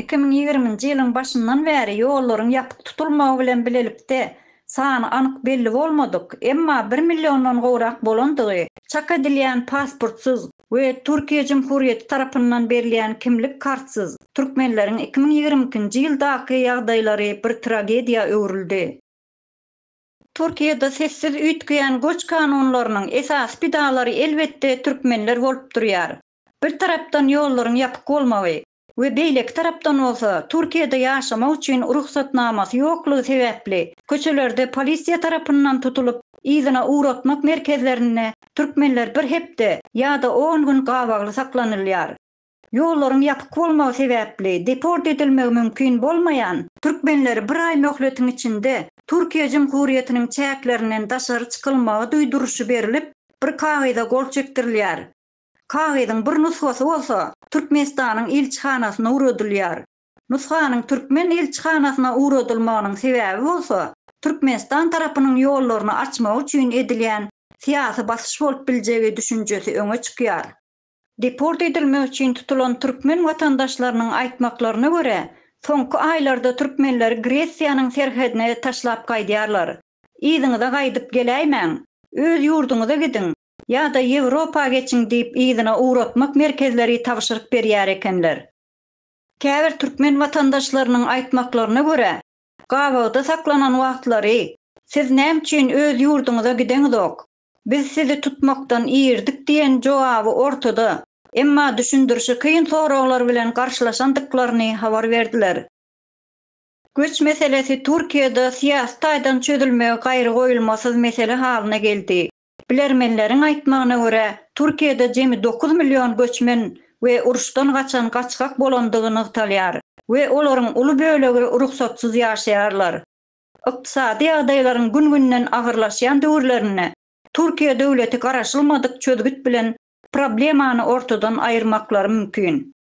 2020-nji ýylyň başyndan bäri ýollaryň ýapyk tutulmagy bilen bilelikde sany anyk belli bolmadyk, emma 1 milliondan gowrak bolandygy çak edilýän pasportsuz we Türkiýe Jumhuriýeti tarapyndan berilýän kimlik kartsyz türkmenleriň 2022-nji ýyldaky ýagdaýlary bir tragediýa öwrüldi. Türkiýede sessiz üýtgeýän göç kanunlarynyň esas bidalary elbetde türkmenler bolup durýar. Bir tarapdan ýollaryň ýapyk bolmagy we beýleki tarapdan bolsa Türkiýede ýaşamak üçin ruhsatnamasy ýoklugy sebäpli köçelerde polisiýa tarapyndan tutulup ýzyna uğratmak merkezlerine türkmenler bir hepde ýa-da 10 gün gabagly saklanylýar. Ýollaryň ýapyk bolmagy sebäpli deport edilmegi mümkin bolmaýan türkmenler bir ay möhletiň içinde Türkiýe Jumhuriýetiniň çäklerinden daşary çykylmagy duýduruşy berilip bir kagyza gol çekdirilýär. Kagyzyň bir nusgasy bolsa Türkmenistanyň elçihanasyna uğradylýar. Nuskanyň türkmen elçihanasyna uğradylmagynyň sebäbi bolsa Türkmenistan tarapynyň ýollaryny açmak üçin edilýän siýasy basyş bolup biljegi düşünjesi öňe çykýar. Deport edilmek üçin tutulan türkmen watandaşlarynyň aýtmaklaryna görä, soňky aýlarda türkmenler Gresiýanyň serhedine taşlap gaýdýarlar. Ýyzyňyza gaýdyp geläýmäň, öz ýurduňyza gidiň ýa-da Ýewropa geçiň diýip ýyzyna uğratmak merkezleri tabşyryk berýär ekenler. Käbir türkmen watandaşlarynyň aýtmaklaryna görä, gabagda saklanan wagtlary siz näme üçin öz ýurduňyza gideňizok? Biz sizi tutmakdan ýerdik diýen jogaby ortada. Emma düşündürşi kıyın soraglar bilen karşılaşandyklaryny habar berdiler. Göç meselesi Türkiýede siýasy taýdan çözülmegi gaýry goýulmasız mesele halyna geldi. Bilermenleriň aýtmagyna görä, Türkiýede jemi 9 million göçmen we uruşdan gaçan gaçgak bolandygyny ygtalýar we olaryň uly bölegi ruhsatsyz ýaşaýarlar. Ykdysady ýagdaýlaryň gün-günden agyrlaşýan döwürlerine Türkiýe döwleti garaşylmadyk çözgüt bilen problemany ortadan aýyrmaklary mümkin.